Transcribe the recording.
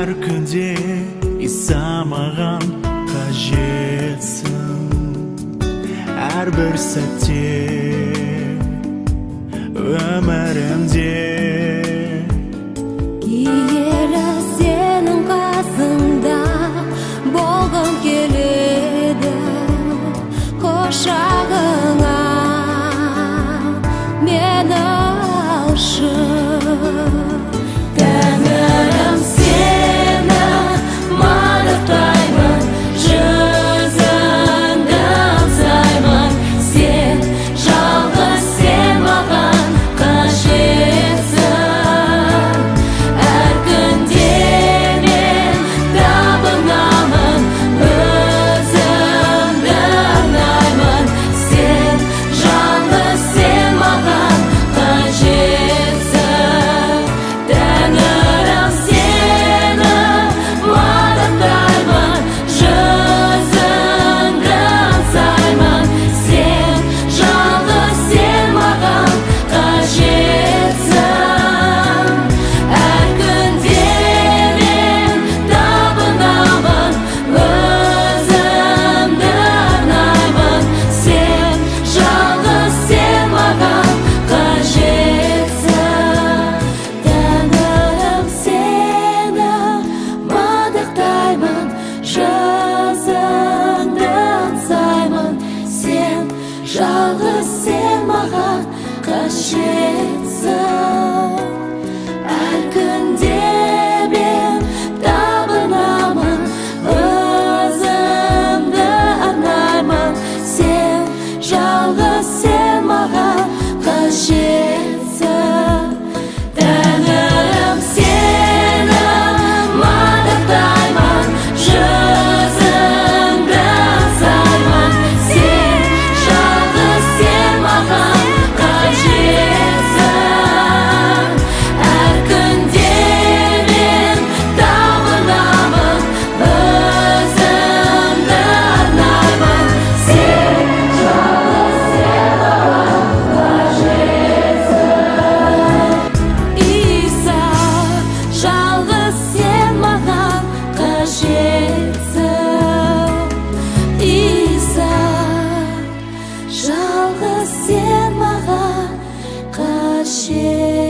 әр күнде Иса маған қажетсің, әрбір сәтте өмірімде. Киелі сенің қасыңда болғым келеді, құшағыңа мені алшы. Тәңірім, сені мадақтаймын, жүзіңді аңсаймын. Сен жалғыз, сен маған қажетсің. Әр күнде мен табынамын, өзіңді арнаймын. Сен жалғыз, сен маған қажетсің. Тәңірім, сені мадақтаймын, жүзіңді аңсаймын. Сен жалғыз, сен маған қажетсің. Әр күнде мен табынамын, өзімді арнаймын. Сен жалғыз, сен маған қажетсің. Тәңірім, сені мадақтаймын, жүзіңді аңсаймын. Сен жалғыз, сен маған қажетсің. Әр күнде мен табынамын, өзімді арнаймын. Сен жалғыз, сен маған қажетсің. Тәңірім, сені мадақтаймын, жүзіңді аңсаймын. Сен жалғыз, сен маған қажетсің. Әр күнде мен табынамын, өзімді арнаймын. Сен жалғыз, сен маған қажетсің. Иса, жалғыз, сен маған қажетсің. Иса, жалғыз, сен маған қажетсің.